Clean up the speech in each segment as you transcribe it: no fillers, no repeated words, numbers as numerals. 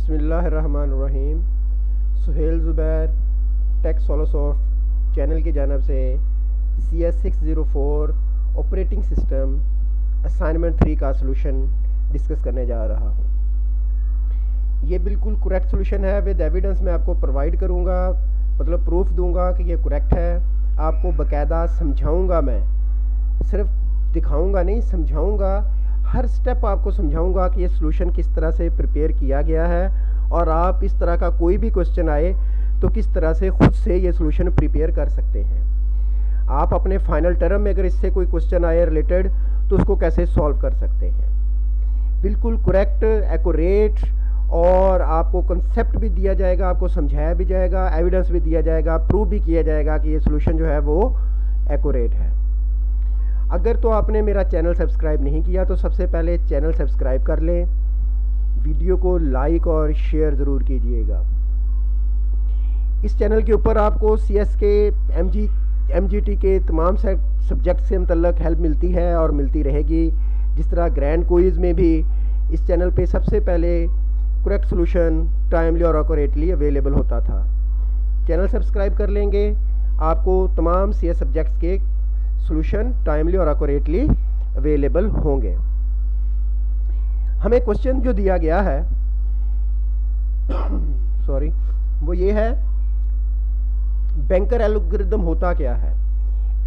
बिस्मिल्लाहिर्रहमानिर्रहीम। Suhail Zubair take सोलोसॉफ्ट channel की जानब से CS604 ऑपरेटिंग सिस्टम असाइनमेंट 3 का सलूशन डिस्कस करने जा रहा हूँ। ये बिल्कुल करेक्ट सलूशन है, विद एविडेंस मैं आपको प्रोवाइड करूँगा, मतलब प्रूफ दूँगा कि ये करेक्ट है। आपको बाकायदा समझाऊँगा, मैं सिर्फ दिखाऊँगा नहीं, समझाऊँगा। हर स्टेप आपको समझाऊंगा कि ये सलूशन किस तरह से प्रिपेयर किया गया है, और आप इस तरह का कोई भी क्वेश्चन आए तो किस तरह से खुद से ये सलूशन प्रिपेयर कर सकते हैं। आप अपने फाइनल टर्म में अगर इससे कोई क्वेश्चन आए रिलेटेड तो उसको कैसे सॉल्व कर सकते हैं। बिल्कुल करेक्ट, एक्यूरेट, और आपको कंसेप्ट भी दिया जाएगा, आपको समझाया भी जाएगा, एविडेंस भी दिया जाएगा, प्रूव भी किया जाएगा कि ये सलूशन जो है वो एक्यूरेट है। अगर तो आपने मेरा चैनल सब्सक्राइब नहीं किया तो सबसे पहले चैनल सब्सक्राइब कर लें, वीडियो को लाइक और शेयर ज़रूर कीजिएगा। इस चैनल के ऊपर आपको CS के MGT के तमाम सब्जेक्ट से मतलब हेल्प मिलती है और मिलती रहेगी। जिस तरह ग्रैंड क्विज़ में भी इस चैनल पे सबसे पहले करेक्ट सॉल्यूशन टाइमली और एक्यूरेटली अवेलेबल होता था। चैनल सब्सक्राइब कर लेंगे, आपको तमाम CS सब्जेक्ट्स के सॉल्यूशन टाइमली और एक्यूरेटली अवेलेबल होंगे। हमें क्वेश्चन जो दिया गया है सॉरी, वो ये है, बैंकर एल्गोरिदम होता क्या है।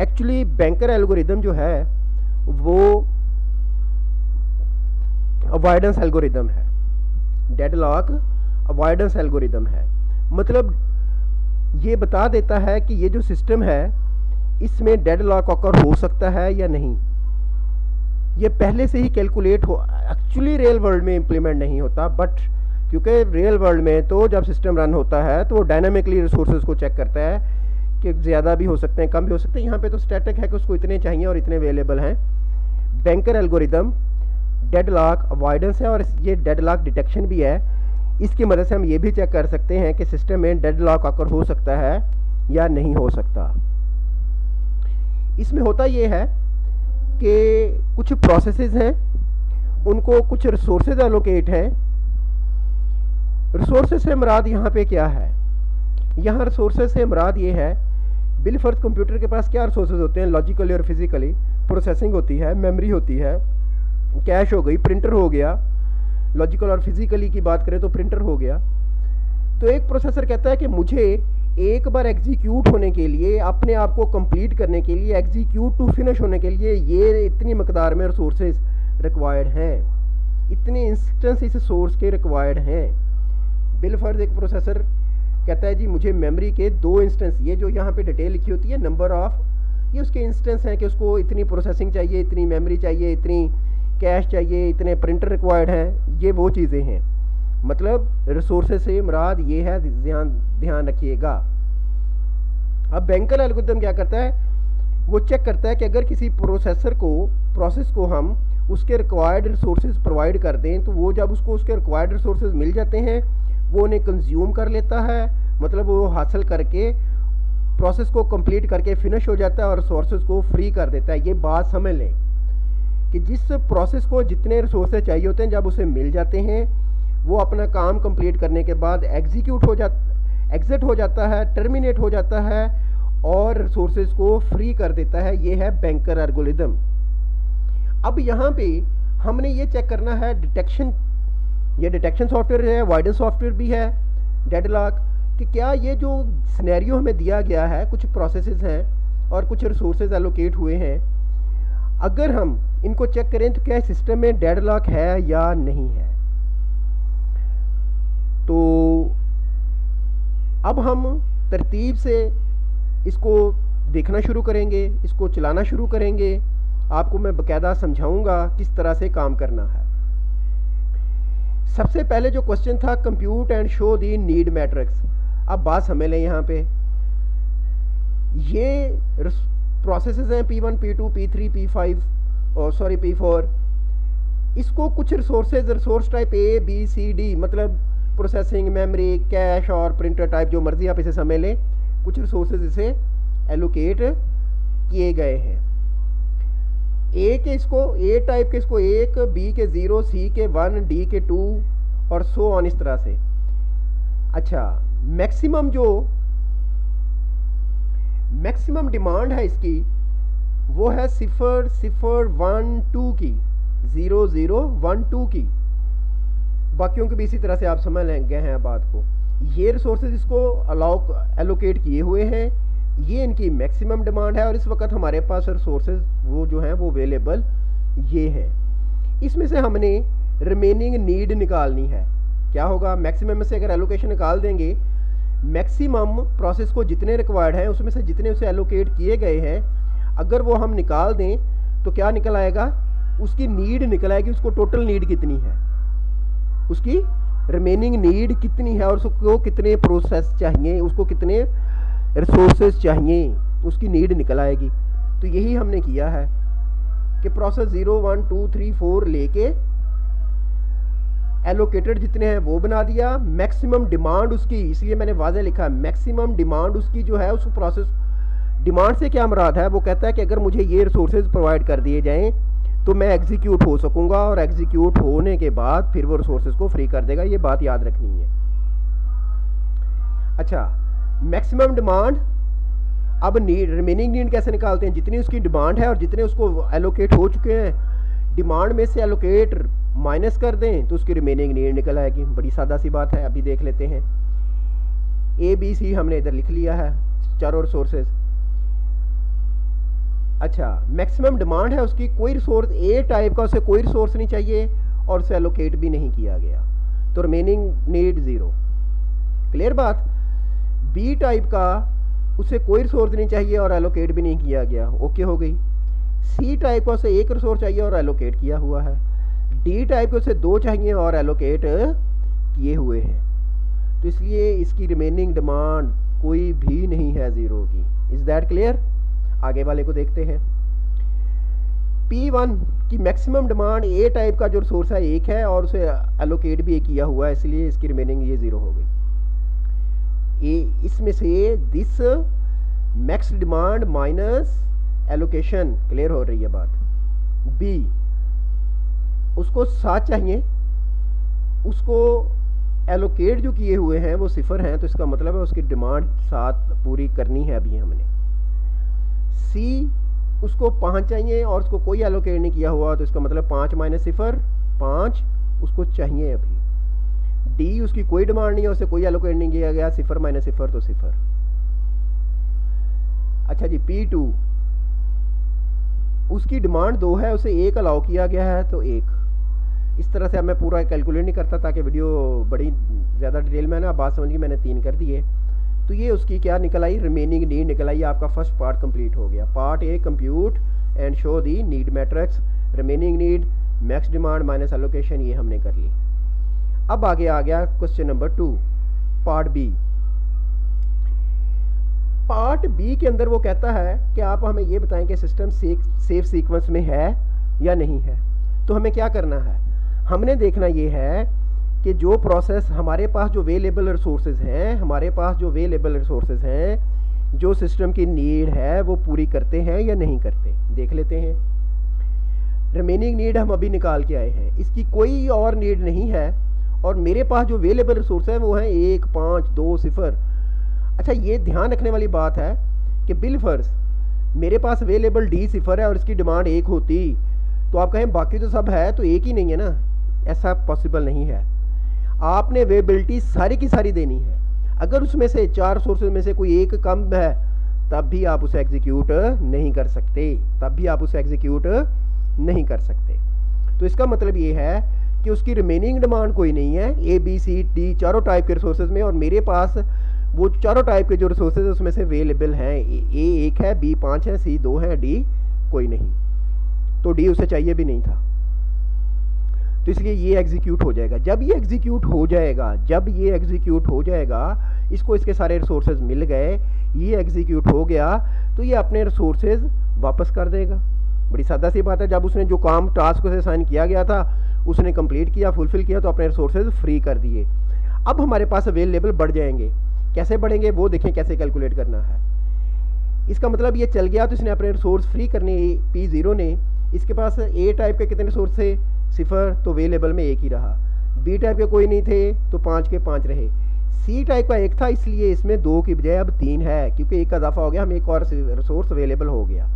एक्चुअली बैंकर एल्गोरिदम जो है वो अवॉइडेंस एल्गोरिदम है, डेडलॉक अवॉइडेंस एल्गोरिदम है। मतलब ये बता देता है कि ये जो सिस्टम है इसमें डेडलॉक ऑकर हो सकता है या नहीं। ये पहले से ही कैलकुलेट हो, एक्चुअली रियल वर्ल्ड में इम्प्लीमेंट नहीं होता, बट क्योंकि रियल वर्ल्ड में तो जब सिस्टम रन होता है तो वो डायनामिकली रिसोर्सेज को चेक करता है कि ज़्यादा भी हो सकते हैं, कम भी हो सकते हैं। यहाँ पे तो स्टैटिक है कि उसको इतने चाहिए और इतने अवेलेबल हैं। बैंकर एल्गोरिदम डेडलॉक अवॉइडेंस है और ये डेडलॉक डिटेक्शन भी है। इसकी मदद से हम ये भी चेक कर सकते हैं कि सिस्टम में डेडलॉक ऑकर हो सकता है या नहीं हो सकता। इसमें होता ये है कि कुछ प्रोसेसेस हैं, उनको कुछ रिसोर्सेज एलोकेट हैं। रिसोर्सेज से मुराद यहाँ पे क्या है, यहाँ रिसोर्सेज से मुराद ये है, बिलफर्ज कंप्यूटर के पास क्या रिसोर्सेज होते हैं, लॉजिकली और फिजिकली। प्रोसेसिंग होती है, मेमोरी होती है, कैश हो गई, प्रिंटर हो गया। लॉजिकल और फिजिकली की बात करें तो प्रिंटर हो गया। तो एक प्रोसेसर कहता है कि मुझे एक बार एग्जीक्यूट होने के लिए, अपने आप को कंप्लीट करने के लिए, एग्जीक्यूट टू फिनिश होने के लिए ये इतनी मकदार में रिसोर्सेज रिक्वायर्ड हैं, इतने इंस्टेंस इस सोर्स के रिक्वायर्ड हैं। बिलफर्ज एक प्रोसेसर कहता है जी मुझे मेमोरी के 2 इंस्टेंस, ये जो यहाँ पे डिटेल लिखी होती है नंबर ऑफ, ये उसके इंस्टेंस हैं कि उसको इतनी प्रोसेसिंग चाहिए, इतनी मेमोरी चाहिए, इतनी कैश चाहिए, इतने प्रिंटर रिक्वायर्ड हैं। ये वो चीज़ें हैं, मतलब रिसोर्सेज से मुराद ये है, ध्यान रखिएगा। अब बैंकर एल्गोरिथम क्या करता है, वो चेक करता है कि अगर किसी प्रोसेस को हम उसके रिक्वायर्ड रिसोर्सेज प्रोवाइड कर दें तो वो जब उसको उसके रिक्वायर्ड रिसोर्सेज मिल जाते हैं वो उन्हें कंज्यूम कर लेता है, मतलब वो हासिल करके प्रोसेस को कंप्लीट करके फिनिश हो जाता है और रिसोर्सेज को फ्री कर देता है। ये बात समझ लें कि जिस प्रोसेस को जितने रिसोर्सेज चाहिए होते हैं जब उसे मिल जाते हैं वो अपना काम कंप्लीट करने के बाद एग्जिट हो जाता है, टर्मिनेट हो जाता है और रिसोर्सेज को फ्री कर देता है। ये है बैंकर एल्गोरिदम। अब यहाँ पे हमने ये चेक करना है डिटेक्शन, ये डिटेक्शन सॉफ्टवेयर है, अवॉइडेंस सॉफ्टवेयर भी है, डेडलॉक, कि क्या ये जो सिनेरियो हमें दिया गया है, कुछ प्रोसेसेस हैं और कुछ रिसोर्सेज एलोकेट हुए हैं, अगर हम इनको चेक करें तो क्या सिस्टम में डेडलॉक है या नहीं है। तो अब हम तरतीब से इसको देखना शुरू करेंगे, इसको चलाना शुरू करेंगे। आपको मैं बाकायदा समझाऊंगा किस तरह से काम करना है। सबसे पहले जो क्वेश्चन था, compute and show the need matrix. अब बात समझ लें, यहाँ पे ये प्रोसेसेस हैं P1, P2, P3, P5 और सॉरी P4। इसको कुछ resource type A, B, C, D, मतलब प्रोसेसिंग, मेमोरी, कैश और प्रिंटर टाइप, जो मर्जी आप इसे समझ लें, कुछ रिसोर्सेज इसे एलोकेट किए गए हैं। ए के इसको ए टाइप के इसको 1, बी के 0, सी के 1, डी के 2 और सो ऑन, इस तरह से अच्छा, मैक्सिमम डिमांड है इसकी, वो है 0 0 1 2 की, 0 0 1 2 की। बाकियों की भी इसी तरह से आप समझ गए हैं बात को। ये रिसोर्सेज इसको एलोकेट किए हुए हैं, ये इनकी मैक्सिमम डिमांड है, और इस वक्त हमारे पास रिसोर्सेज वो जो हैं वो अवेलेबल ये हैं। इसमें से हमने रिमेनिंग नीड निकालनी है। क्या होगा, मैक्सिमम में से अगर एलोकेशन निकाल देंगे, मैक्सिमम प्रोसेस को जितने रिक्वायर्ड हैं उसमें से जितने उसे एलोकेट किए गए हैं, अगर वो हम निकाल दें तो क्या निकल आएगा, उसकी नीड निकल आएगी। उसको टोटल नीड कितनी है, उसकी रिमेनिंग नीड कितनी है, और उसको कितने प्रोसेस चाहिए, उसको कितने रिसोर्सेज चाहिए, उसकी नीड निकल आएगी। तो यही हमने किया है कि प्रोसेस 0 1 2 3 4 लेके एलोकेटेड जितने हैं वो बना दिया। मैक्सिमम डिमांड उसकी, इसलिए मैंने वाज़े लिखा है मैक्सिमम डिमांड उसकी जो है, उस प्रोसेस डिमांड से क्या मुराद है, वो कहता है कि अगर मुझे ये रिसोर्सेज प्रोवाइड कर दिए जाएं तो मैं एग्जीक्यूट हो सकूंगा, और एग्जीक्यूट होने के बाद फिर वो रिसोर्सेज को फ्री कर देगा। ये बात याद रखनी है। अच्छा, मैक्सिमम डिमांड, अब नीड, रिमेनिंग नीड कैसे निकालते हैं, जितनी उसकी डिमांड है और जितने उसको एलोकेट हो चुके हैं, डिमांड में से एलोकेट माइनस कर दें तो उसकी रिमेनिंग नीड निकल आएगी। बड़ी सादा सी बात है, अभी देख लेते हैं। ABC हमने इधर लिख लिया है, चारों रिसोर्सेज। अच्छा, मैक्सिमम डिमांड है उसकी, कोई रिसोर्स ए टाइप का उसे कोई रिसोर्स नहीं चाहिए और उसे एलोकेट भी नहीं किया गया, तो रिमेनिंग नीड 0। क्लियर बात। बी टाइप का उसे कोई रिसोर्स नहीं चाहिए और एलोकेट भी नहीं किया गया, ओके हो गई। सी टाइप का उसे एक रिसोर्स चाहिए और एलोकेट किया हुआ है। डी टाइप के उसे 2 चाहिए और एलोकेट किए हुए हैं, तो इसलिए इसकी रिमेनिंग डिमांड कोई भी नहीं है 0 की। Is that clear. आगे वाले को देखते हैं। P1 की मैक्सिमम डिमांड ए टाइप का जो रिसोर्स है 1 है और उसे एलोकेट भी किया हुआ है, इसलिए इसकी रिमेनिंग ये 0 हो गई। इसमें से this max demand minus allocation, clear हो रही है बात। बी, उसको 7 चाहिए, उसको एलोकेट जो किए हुए हैं वो 0 हैं, तो इसका मतलब है उसकी डिमांड 7 पूरी करनी है अभी हमने। सी, उसको 5 चाहिए और उसको कोई एलोकेट नहीं किया हुआ, तो इसका मतलब 5 माइनस 0 5 उसको चाहिए अभी। डी, उसकी कोई डिमांड नहीं है, उसे कोई एलोकेट नहीं किया गया, 0 माइनस 0 तो 0। अच्छा जी, P2 उसकी डिमांड 2 है, उसे 1 अलाउ किया गया है तो 1। इस तरह से अब मैं पूरा कैलकुलेट नहीं करता ताकि वीडियो बड़ी ज़्यादा डिटेल में ना बात समझ गई, मैंने 3 कर दिए। तो ये उसकी क्या निकल आई, रिमेनिंग नीड निकल आई। आपका फर्स्ट पार्ट कंप्लीट हो गया। Part A, compute and show the need matrix, remaining need, max demand minus allocation, ये हमने कर ली। अब आगे आ गया question number 2, part B. Part B के अंदर वो कहता है कि आप हमें ये बताएं कि सिस्टम सेफ सीक्वेंस में है या नहीं है। तो हमें क्या करना है, हमने देखना ये है कि जो प्रोसेस हमारे पास जो अवेलेबल रिसोर्सेज हैं, हमारे पास जो अवेलेबल रिसोर्सेज हैं जो सिस्टम की नीड है वो पूरी करते हैं या नहीं करते। देख लेते हैं। रिमेनिंग नीड हम अभी निकाल के आए हैं, इसकी कोई और नीड नहीं है और मेरे पास जो अवेलेबल रिसोर्स है वो हैं 1 5 2 0। अच्छा, ये ध्यान रखने वाली बात है कि बिलफर्ज मेरे पास अवेलेबल D 0 है और इसकी डिमांड 1 होती तो आप कहें बाकी तो सब है तो 1 ही नहीं है ना, ऐसा पॉसिबल नहीं है। आपने अवेलेबिलिटी सारी की सारी देनी है। अगर उसमें से 4 सोर्सेज में से कोई एक कम है तब भी आप उसे एग्जीक्यूट नहीं कर सकते, तो इसका मतलब ये है कि उसकी रिमेनिंग डिमांड कोई नहीं है। A B C D चारों टाइप के रिसोर्सेज में, और मेरे पास वो चारों टाइप के जो रिसोर्सेज है उसमें से अवेलेबल हैं। A 1 है, B 5 है, C 2 है, D कोई नहीं, तो D उसे चाहिए भी नहीं था, तो इसलिए ये एग्जीक्यूट हो जाएगा। जब ये एग्जीक्यूट हो जाएगा, इसको इसके सारे रिसोर्सेज मिल गए, ये एग्जीक्यूट हो गया तो ये अपने रिसोर्सेज वापस कर देगा। बड़ी सादा सी बात है। जब उसने जो काम टास्क उसे असाइन किया गया था उसने कंप्लीट किया, फुलफिल किया, तो अपने रिसोर्सेज फ्री कर दिए। अब हमारे पास अवेलेबल बढ़ जाएंगे। कैसे बढ़ेंगे वो देखें, कैसे कैलकुलेट करना है। इसका मतलब ये चल गया तो इसने अपने रिसोर्स फ्री करने, P0 ने, इसके पास A टाइप के कितने रिसोर्स थे 0, तो अवेलेबल में 1 ही रहा। B टाइप के कोई नहीं थे तो 5 के 5 रहे। सी टाइप का एक था, इसलिए इसमें 2 की बजाय अब 3 है, क्योंकि एक का इजाफा हो गया, हमें एक और रिसोर्स अवेलेबल हो गया।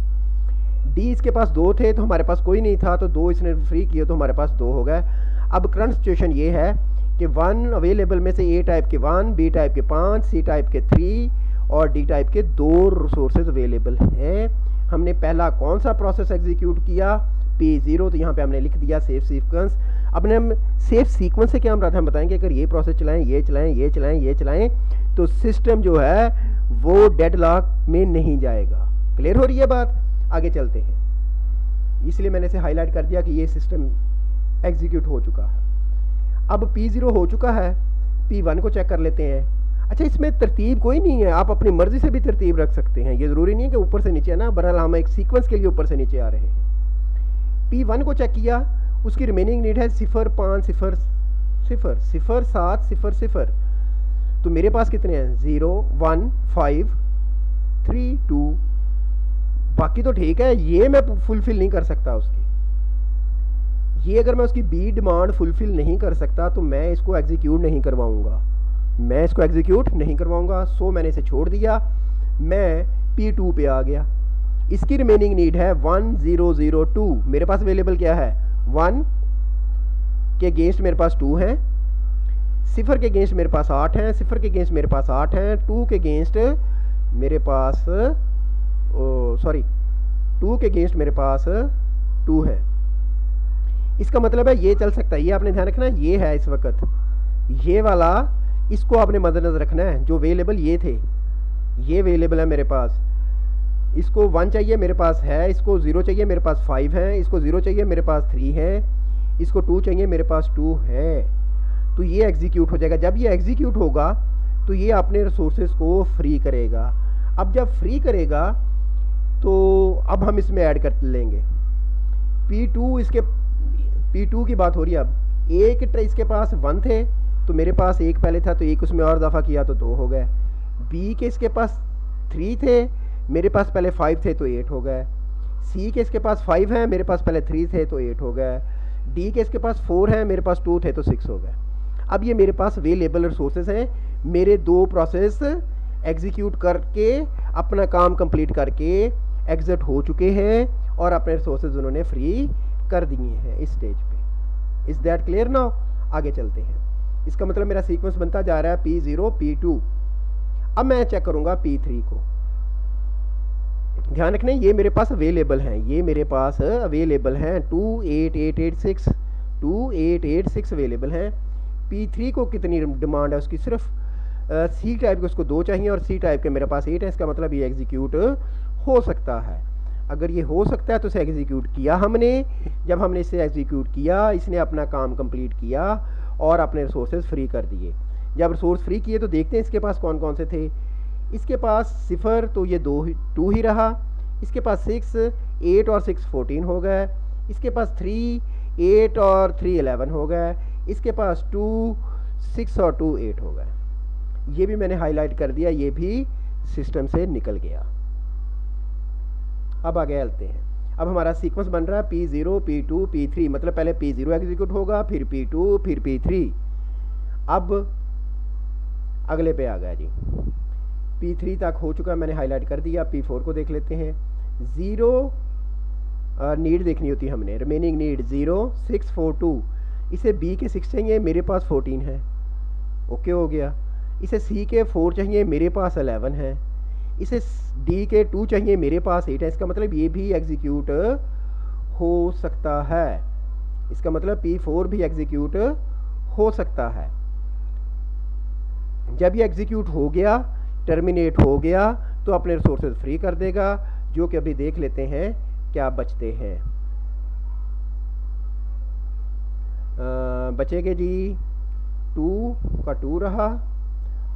डी इसके पास 2 थे तो हमारे पास कोई नहीं था, तो 2 इसने फ्री किए तो हमारे पास 2 हो गए। अब करंट सिचुएशन ये है कि 1 अवेलेबल में से ए टाइप के 1, बी टाइप के 5, सी टाइप के 3 और डी टाइप के 2 रिसोर्सेज अवेलेबल हैं। हमने पहला कौन सा प्रोसेस एग्जीक्यूट किया, P0, तो यहाँ पे हमने लिख दिया सेफ सीक्वेंस। अब हम सेफ सीक्वेंस से क्या हम बताएंगे, अगर ये प्रोसेस चलाएं, ये चलाएं, ये चलाएं, ये चलाएं, तो सिस्टम जो है वो डेडलॉक में नहीं जाएगा। क्लियर हो रही है बात? आगे चलते हैं, इसलिए मैंने इसे हाईलाइट कर दिया कि ये सिस्टम एग्जीक्यूट हो चुका है। अब P0 हो चुका है, P1 को चेक कर लेते हैं। अच्छा, इसमें तरतीब कोई नहीं है, आप अपनी मर्जी से भी तरतीब रख सकते हैं, ये ज़रूरी नहीं है कि ऊपर से नीचे है ना। बहरहाल हम एक सीक्वेंस के लिए ऊपर से नीचे आ रहे हैं। P1 को चेक किया, उसकी रिमेनिंग नीड है 0 5 0 0 0 7 0 0। तो मेरे पास कितने हैं, 0 1 5 3 2। बाकी तो ठीक है, ये मैं फुलफिल नहीं कर सकता उसकी। ये अगर मैं उसकी बी डिमांड फुलफिल नहीं कर सकता तो मैं इसको एग्जीक्यूट नहीं करवाऊंगा, सो मैंने इसे छोड़ दिया। मैं P2 पे आ गया, इसकी रिमेनिंग नीड है 1 0 0 2। मेरे पास अवेलेबल क्या है, 1 के अगेंस्ट मेरे पास 2 हैं, 0 के अगेंस्ट मेरे पास 8 हैं, 0 के अगेंस्ट मेरे पास 8 हैं, 2 के अगेंस्ट मेरे पास 2 के अगेंस्ट मेरे पास 2 है। इसका मतलब है ये चल सकता है, ये आपने ध्यान रखना है, ये है इस वक्त ये वाला, इसको आपने मद्देनजर रखना है। जो अवेलेबल ये थे, ये अवेलेबल है मेरे पास, इसको 1 चाहिए मेरे पास है, इसको 0 चाहिए मेरे पास 5 है, इसको 0 चाहिए मेरे पास 3 है, इसको 2 चाहिए मेरे पास 2 है। तो ये एग्जीक्यूट हो जाएगा। जब ये एग्जीक्यूट होगा तो ये अपने रिसोर्सेज को फ्री करेगा। अब जब फ्री करेगा तो अब हम इसमें ऐड कर लेंगे P2 की बात हो रही है। अब एक इसके पास 1 थे तो मेरे पास 1 पहले था, तो 1 उसमें और इजाफा किया तो 2 हो गए। बी के इसके पास 3 थे, मेरे पास पहले 5 थे तो 8 हो गए। सी के इसके पास 5 हैं, मेरे पास पहले 3 थे तो 8 हो गए। डी के इसके पास 4 हैं, मेरे पास 2 थे तो 6 हो गए। अब ये मेरे पास अवेलेबल रिसोर्सेज हैं। मेरे 2 प्रोसेस एग्जीक्यूट करके अपना काम कंप्लीट करके एग्जिट हो चुके हैं और अपने रिसोर्सेज उन्होंने फ्री कर दिए हैं इस स्टेज पे। Is that clear now? आगे चलते हैं। इसका मतलब मेरा सीक्वेंस बनता जा रहा है P0 P2। अब मैं चेक करूँगा P3 को। ध्यान रखना, ये मेरे पास अवेलेबल हैं, 28886 अवेलेबल हैं। P3 को कितनी डिमांड है उसकी, सिर्फ सी टाइप के उसको 2 चाहिए और सी टाइप के मेरे पास 8 है। इसका मतलब ये एग्जीक्यूट हो सकता है। अगर ये हो सकता है तो इसे एग्जीक्यूट किया हमने। जब हमने इसे एग्जीक्यूट किया, इसने अपना काम कंप्लीट किया और अपने रिसोर्सेज फ्री कर दिए। जब रिसोर्स फ्री किए तो देखते हैं इसके पास कौन कौन से थे। इसके पास 0 तो ये 2 ही रहा। इसके पास 6 8 और 6 14 हो गए। इसके पास 3 8 और 3 11 हो गए। इसके पास 2 6 और 2 8 हो गए। ये भी मैंने हाईलाइट कर दिया, ये भी सिस्टम से निकल गया। अब आगे चलते हैं। अब हमारा सीक्वेंस बन रहा है P0 P2 P3, मतलब पहले P0 एग्जीक्यूट होगा, फिर P2, फिर P3। अब अगले पे आ गया जी, P3 तक हो चुका, मैंने हाईलाइट कर दिया। P4 को देख लेते हैं। 0 नीड देखनी होती है हमने, रिमेनिंग नीड 0 6 4 2। इसे B के 6 चाहिए, मेरे पास 14 है, ओके हो गया। इसे C के 4 चाहिए, मेरे पास 11 है। इसे D के 2 चाहिए, मेरे पास 8 है। इसका मतलब ये भी एग्जीक्यूट हो सकता है। इसका मतलब P4 भी एग्जीक्यूट हो सकता है। जब ये एग्जीक्यूट हो गया, टर्मिनेट हो गया, तो अपने रिसोर्सेज फ्री कर देगा, जो कि अभी देख लेते हैं क्या बचते हैं। बचेंगे जी 2 का 2 रहा,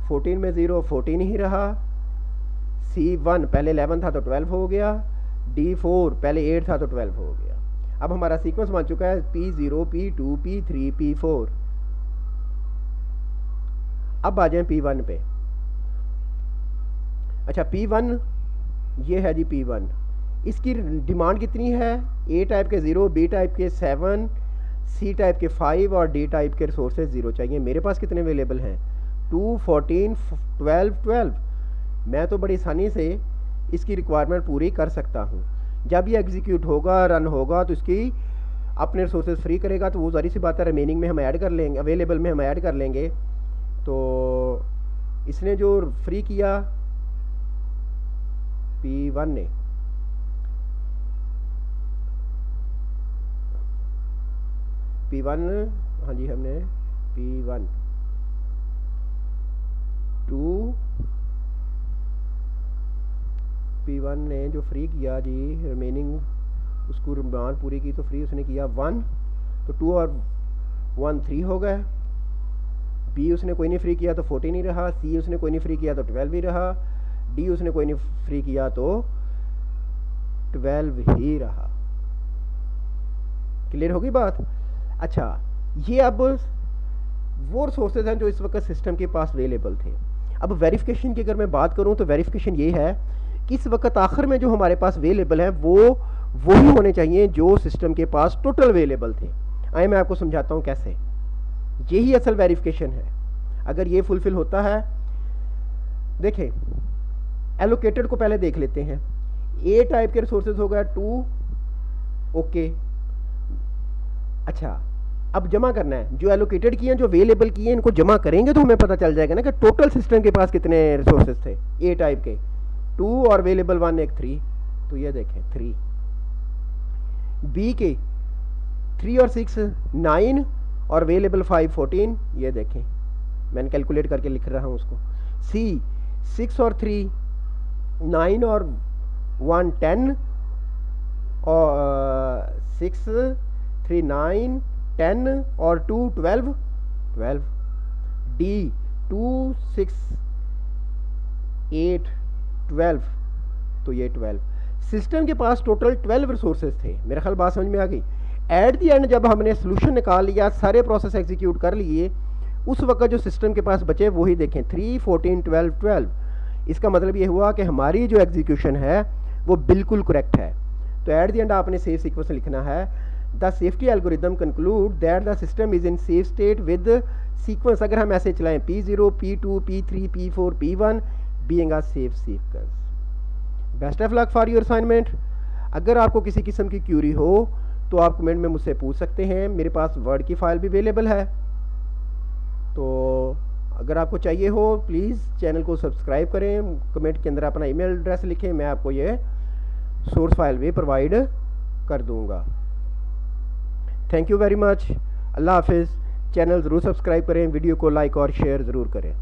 14 में 0 14 ही रहा। C1 पहले 11 था तो 12 हो गया। D4 पहले 8 था तो 12 हो गया। अब हमारा सीक्वेंस बन चुका है P0 P2 P3 P4। अब आ जाएं P1 पे। अच्छा, P1 ये है जी P1। इसकी डिमांड कितनी है? A टाइप के 0, B टाइप के 7, C टाइप के 5 और D टाइप के रिसोर्सेज 0 चाहिए। मेरे पास कितने अवेलेबल हैं? 2 14 12 12। मैं तो बड़ी आसानी से इसकी रिक्वायरमेंट पूरी कर सकता हूँ। जब ये एग्जीक्यूट होगा, रन होगा, तो इसकी अपने रिसोर्सेज फ्री करेगा, तो वो सारी सी बात है रिमेनिंग में हम ऐड कर लेंगे, अवेलेबल में हम ऐड कर लेंगे। तो इसने जो फ्री किया P1 ने, P1, हाँ जी, हमने P1 2 P1 ने जो फ्री किया जी, रिमेनिंग उसको डिमांड पूरी की तो फ्री उसने किया 1, तो 2 और 1 3 हो गए। B उसने कोई नहीं फ्री किया तो 14 ही रहा, C उसने कोई नहीं फ्री किया तो 12 ही रहा, D उसने कोई नहीं फ्री किया तो 12 ही रहा। क्लियर होगी बात? अच्छा, ये अब वो रिसोर्सेज हैं जो इस वक्त सिस्टम के पास अवेलेबल थे। अब वेरिफिकेशन की अगर मैं बात करूं तो वेरिफिकेशन ये है कि इस वक्त आखिर में जो हमारे पास अवेलेबल है वो वही होने चाहिए जो सिस्टम के पास टोटल अवेलेबल थे। आइए मैं आपको समझाता हूँ कैसे। यही असल वेरिफिकेशन है। अगर ये फुलफिल होता है, देखें एलोकेटेड को पहले देख लेते हैं। ए टाइप के रिसोर्सेज हो गया 2, ओके। अच्छा, अब जमा करना है, जो एलोकेटेड किए हैं, जो अवेलेबल किए हैं, इनको जमा करेंगे तो हमें पता चल जाएगा ना कि टोटल सिस्टम के पास कितने रिसोर्सेज थे। ए टाइप के 2 और अवेलेबल 1 एक 3, तो ये देखें 3। बी के 3 और 6 9 और अवेलेबल 5 14, ये देखें मैंने कैलकुलेट करके लिख रहा हूँ उसको। सी 6 और 3 9 और 1 10 और 6 3 9 10 और 2 12 12। डी 2 6 8 12, तो ये 12। सिस्टम के पास टोटल 12 रिसोर्सेज थे। मेरा ख्याल बात समझ में आ गई। एट दी एंड जब हमने सोल्यूशन निकाल लिया, सारे प्रोसेस एग्जीक्यूट कर लिए, उस वक्त जो सिस्टम के पास बचे वही देखें 3 14 12 12। इसका मतलब ये हुआ कि हमारी जो एग्जीक्यूशन है वो बिल्कुल करेक्ट है। तो एट दी एंड आपने सेफ सीक्वेंस लिखना है। The safety algorithm conclude that the system is in safe state with sequence. अगर हम ऐसे चलाएं P0 P2 P3 P4 P1 being a safe sequence. Best of luck for your assignment. अगर आपको किसी किस्म की क्यूरी हो तो आप कमेंट में मुझसे पूछ सकते हैं। मेरे पास वर्ड की फ़ाइल भी अवेलेबल है, तो अगर आपको चाहिए हो प्लीज़ चैनल को सब्सक्राइब करें। कमेंट के अंदर अपना ईमेल एड्रेस लिखें, मैं आपको ये सोर्स फाइल भी प्रोवाइड कर दूंगा। Thank you very much. अल्लाह हाफिज़। चैनल ज़रूर सब्सक्राइब करें, वीडियो को लाइक और शेयर ज़रूर करें।